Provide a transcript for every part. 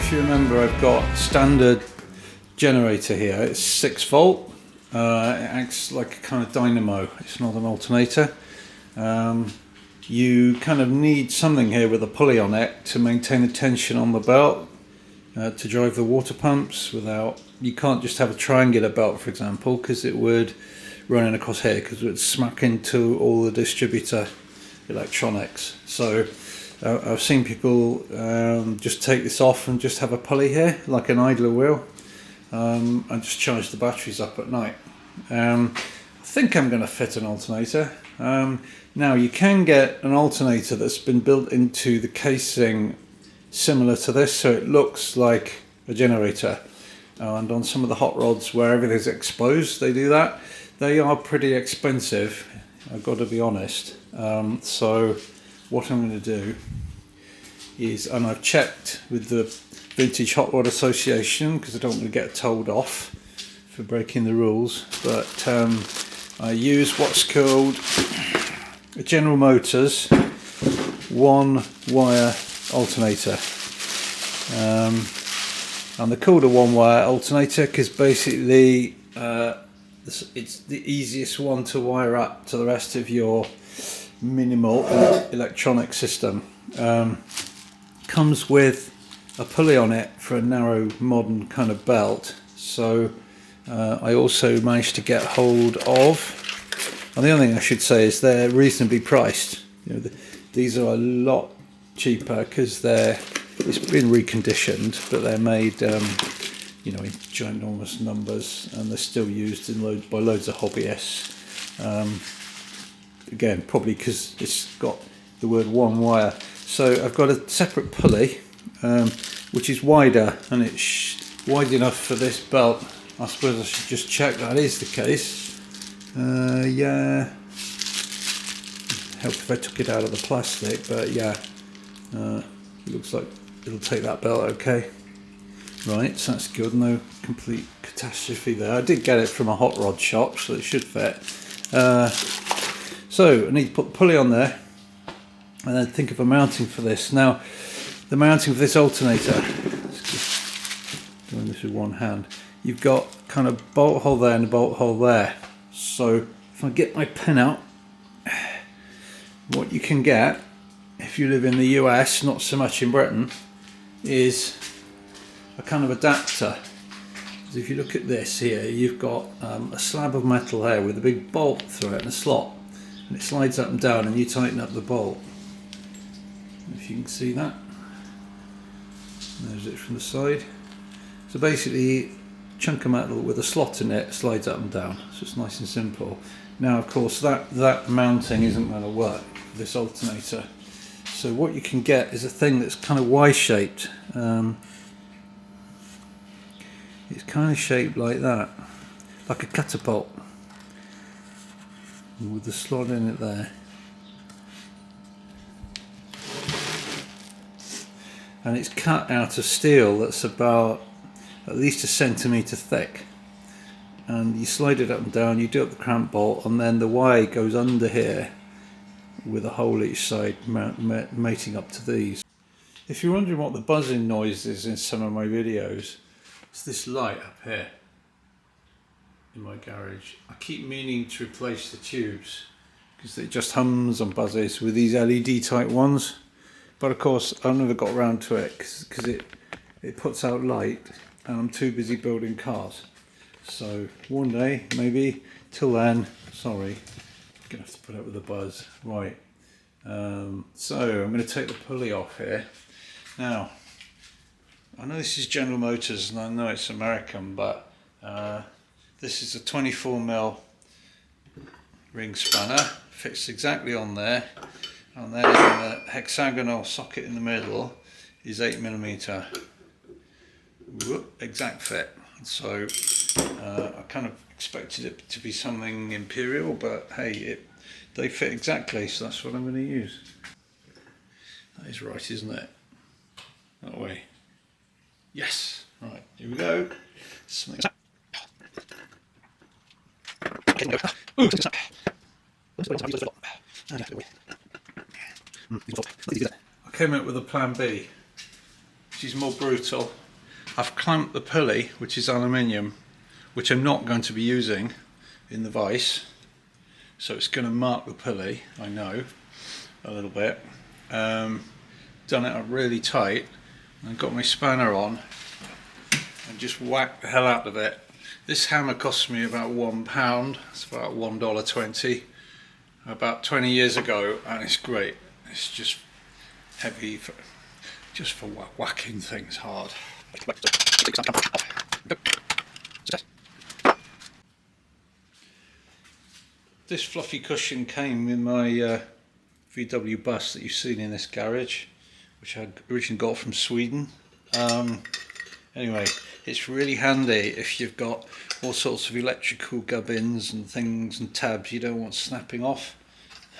if you remember, I've got standard generator here. It's 6 volt. It acts like a kind of dynamo. It's not an alternator. You kind of need something here with a pulley on it to maintain the tension on the belt, to drive the water pumps without. You can't just have a triangular belt, for example, because it would run across here, because it would smack into all the distributor electronics. So I've seen people just take this off and just have a pulley here, like an idler wheel, and just charge the batteries up at night. I think I'm going to fit an alternator. Now you can get an alternator that's been built into the casing similar to this, so it looks like a generator. And on some of the hot rods where everything's exposed, they do that. They are pretty expensive, I've got to be honest. So what I'm going to do is, and I've checked with the Vintage Hot Rod Association because I don't want to get told off for breaking the rules, but I use what's called a General Motors 1-wire alternator. And they're called a 1-wire alternator because basically it's the easiest one to wire up to the rest of your minimal electronic system. Comes with a pulley on it for a narrow modern kind of belt. So I also managed to get hold of, and the other thing I should say is they're reasonably priced. You know, these are a lot cheaper because it's been reconditioned, but they're made you know, in ginormous numbers, and they're still used in by loads of hobbyists. Again, probably because it's got the word 1-wire. So I've got a separate pulley, which is wider, and it's wide enough for this belt. I suppose I should just check that is the case. Yeah, help if I took it out of the plastic, but yeah, it looks like it'll take that belt okay. Right, so that's good, no complete catastrophe there. I did get it from a hot rod shop, so it should fit. So I need to put the pulley on there and then think of a mounting for this. Now, the mounting for this alternator, let's just doing this with one hand. You've got kind of bolt hole there and a bolt hole there. So if I get my pen out, what you can get if you live in the US, not so much in Britain, is a kind of adapter. So if you look at this here, you've got a slab of metal here with a big bolt through it and a slot, and it slides up and down, and you tighten up the bolt. If you can see that, there's it from the side. So basically, chunk of metal with a slot in it slides up and down. So it's nice and simple. Now, of course, that mounting isn't going to work for this alternator. So what you can get is a thing that's kind of Y-shaped. It's kind of shaped like that, like a catapult, with the slot in it there. And it's cut out of steel that's about at least 1 centimetre thick. And you slide it up and down, you do up the cramp bolt, and then the Y goes under here with a hole each side mating up to these. If you're wondering what the buzzing noise is in some of my videos, it's this light up here in my garage. I keep meaning to replace the tubes because it just hums and buzzes with these LED type ones, but of course I've never got around to it because it puts out light and I'm too busy building cars. So one day, maybe. Till then, sorry, I'm gonna have to put up with the buzz. Right, so I'm going to take the pulley off here. Now, I know this is General Motors and I know it's American, but this is a 24mm ring spanner, fits exactly on there, and then the hexagonal socket in the middle is 8mm. Whoop, exact fit. So I kind of expected it to be something imperial, but hey, they fit exactly, so that's what I'm going to use. That is right, isn't it? That way. Yes. Right, here we go. Something. I came up with a plan B. which is more brutal. I've clamped the pulley, which is aluminium, which I'm not going to be using in the vise. So it's going to mark the pulley, I know, a little bit. Done it up really tight, and got my spanner on and just whacked the hell out of it. This hammer cost me about £1. It's about $1.20 about 20 years ago, and it's great. It's just heavy, just for whacking things hard. This fluffy cushion came in my VW bus that you've seen in this garage, which I originally got from Sweden. Anyway, it's really handy if you've got all sorts of electrical gubbins and things and tabs you don't want snapping off.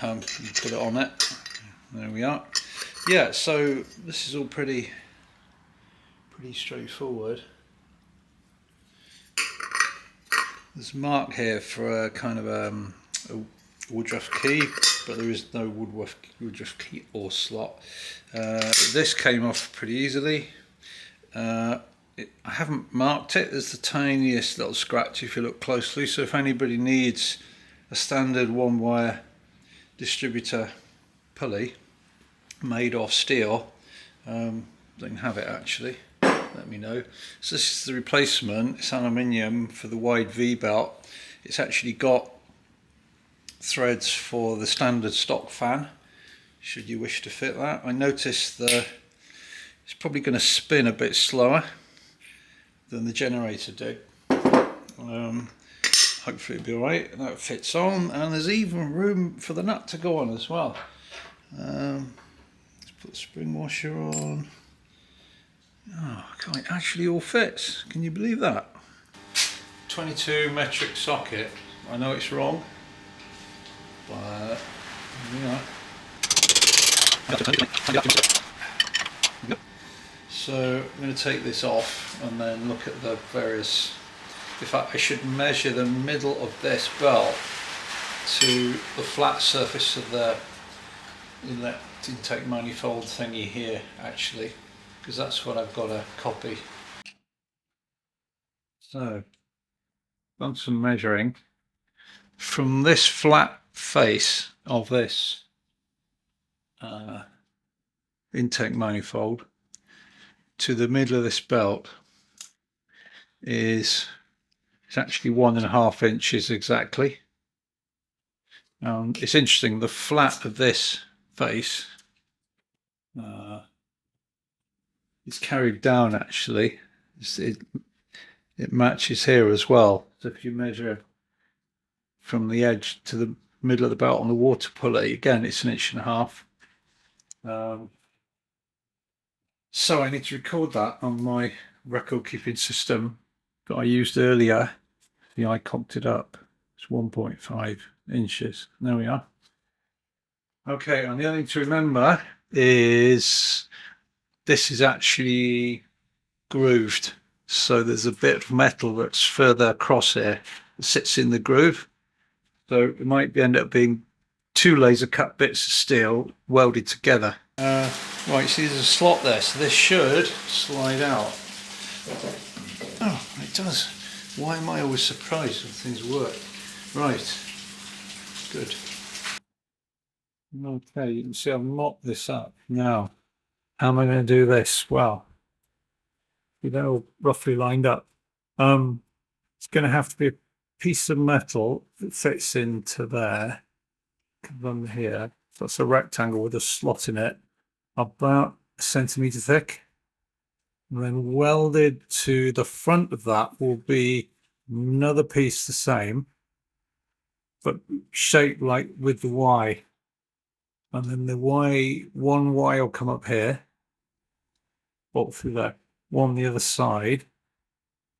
You put it on it. There we are. Yeah, so this is all pretty straightforward. There's a mark here for a kind of a woodruff key, but there is no woodruff key or slot. This came off pretty easily. I haven't marked it. There's the tiniest little scratch if you look closely, so if anybody needs a standard one wire distributor pulley made of steel, they can have it actually. Let me know. So this is the replacement. It's aluminium for the wide V belt. It's actually got threads for the standard stock fan, should you wish to fit that. I noticed it's probably going to spin a bit slower than the generator did. Hopefully it'll be alright. That fits on, and there's even room for the nut to go on as well. Let's put the spring washer on. Oh, it actually all fits. Can you believe that? 22 metric socket. I know it's wrong, but yeah. So I'm going to take this off and then look at the various. In fact, I should measure the middle of this belt to the flat surface of the intake manifold thingy here, actually, because that's what I've got to copy. So, done some measuring from this flat face of this intake manifold to the middle of this belt it's actually 1.5 inches exactly. It's interesting, the flat of this face is carried down actually. It matches here as well. So if you measure from the edge to the middle of the belt on the water pulley, again it's 1.5 inches. So I need to record that on my record keeping system that I used earlier. See, I cocked it up. It's 1.5 inches. There we are. Okay, and the other thing to remember is this is actually grooved. So there's a bit of metal that's further across here that sits in the groove. So it might end up being 2 laser cut bits of steel welded together. Right, see there's a slot there, so this should slide out. Oh, it does. Why am I always surprised when things work? Right, good. Okay, you can see I've mopped this up. Now, how am I going to do this? Well, they're all roughly lined up. It's going to have to be a piece of metal that fits into there. Comes under here. So that's a rectangle with a slot in it, about 1 centimetre thick. And then welded to the front of that will be another piece the same, but shaped like with the Y. And then the Y, one Y will come up here, bolt through that, one the other side,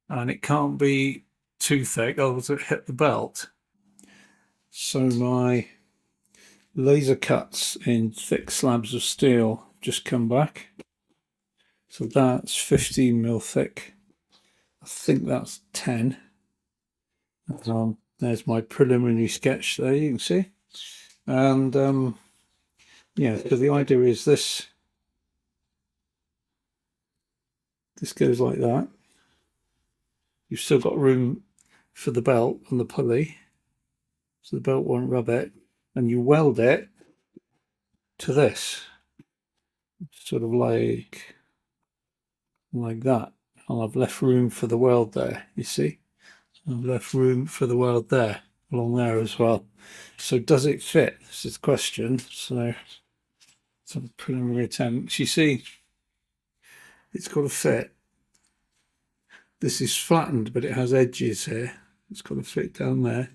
and it can't be too thick, otherwise it'll hit the belt. So my laser cuts in thick slabs of steel just come back. So that's 15mm thick. I think that's 10. There's my preliminary sketch there, you can see. And yeah, so the idea is this This goes like that. You've still got room for the belt and the pulley, so the belt won't rub it, and you weld it to this, sort of like that. And I've left room for the weld there, you see? I've left room for the weld there, along there as well. So does it fit? This is the question. So some preliminary attempts. You see, it's got to fit. This is flattened, but it has edges here. It's got to fit down there.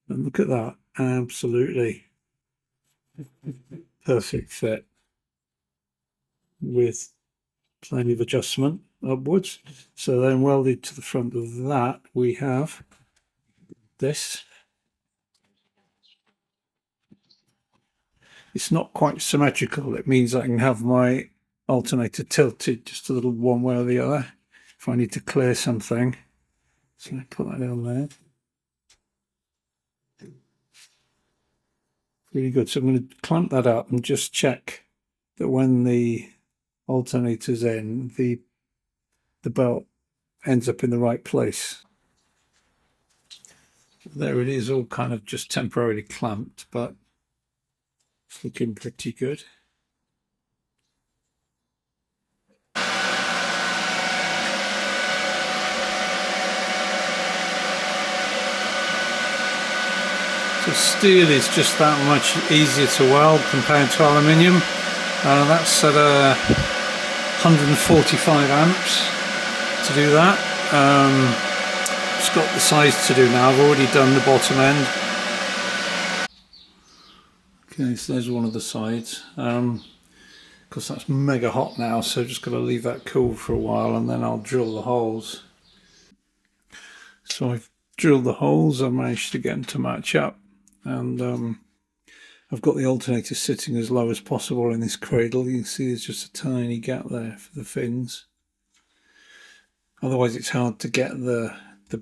And look at that. Absolutely perfect fit with plenty of adjustment upwards. So then welded to the front of that, we have this. It's not quite symmetrical. It means I can have my alternator tilted just a little one way or the other if I need to clear something. So I put that on there. Really good. So I'm going to clamp that up and just check that when the alternator's in, the belt ends up in the right place. There it is, all kind of just temporarily clamped, but it's looking pretty good. So steel is just that much easier to weld compared to aluminium. That's at 145 amps to do that. Just got the sides to do now. I've already done the bottom end. Okay, so there's one of the sides. Because that's mega hot now, so just got to leave that cool for a while and then I'll drill the holes. So I've drilled the holes, I managed to get them to match up, and I've got the alternator sitting as low as possible in this cradle. You can see there's just a tiny gap there for the fins. Otherwise it's hard to get the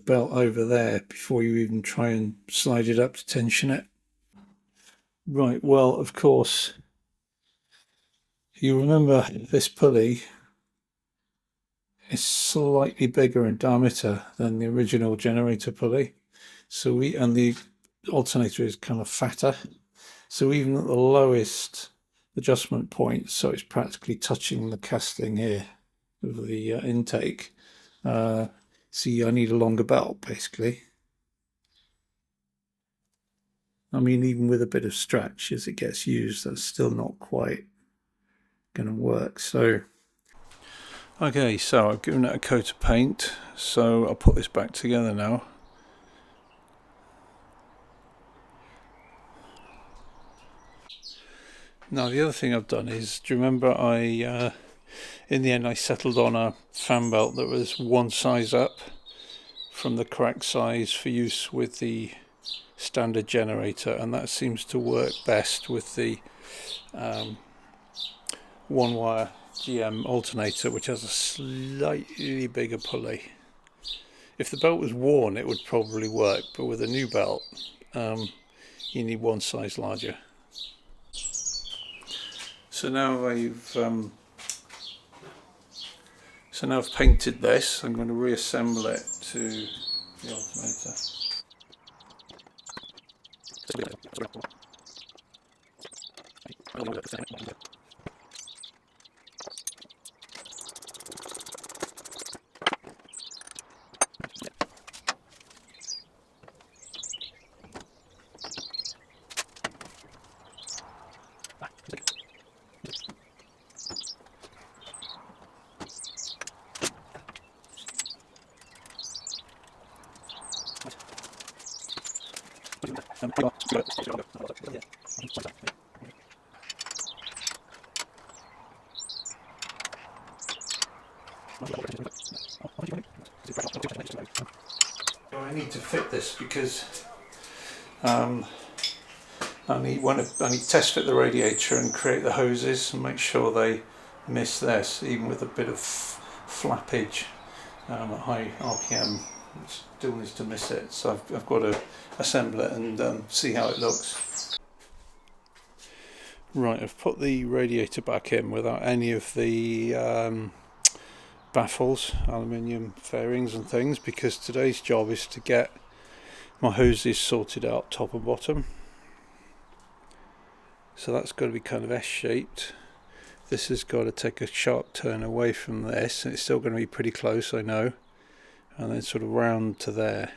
belt over there before you even try and slide it up to tension it. Right, well, of course, you remember this pulley is slightly bigger in diameter than the original generator pulley. So and the alternator is kind of fatter. So even at the lowest adjustment point, so it's practically touching the casting here of the intake. See, I need a longer belt basically. I mean, even with a bit of stretch as it gets used, that's still not quite going to work. So, okay, so I've given it a coat of paint, so I'll put this back together now. Now the other thing I've done is, do you remember in the end I settled on a fan belt that was one size up from the correct size for use with the standard generator, and that seems to work best with the one wire GM alternator, which has a slightly bigger pulley. If the belt was worn it would probably work, but with a new belt you need one size larger. So now I've painted this, I'm going to reassemble it to the alternator. I need to fit this because I need to test fit the radiator and create the hoses and make sure they miss this, even with a bit of flappage at high RPM. It still needs to miss it, so I've got to assemble it and see how it looks. Right, I've put the radiator back in without any of the baffles, aluminium fairings and things, because today's job is to get my hoses sorted out top and bottom. So that's got to be kind of S-shaped. This has got to take a sharp turn away from this, and it's still going to be pretty close, I know, and then sort of round to there.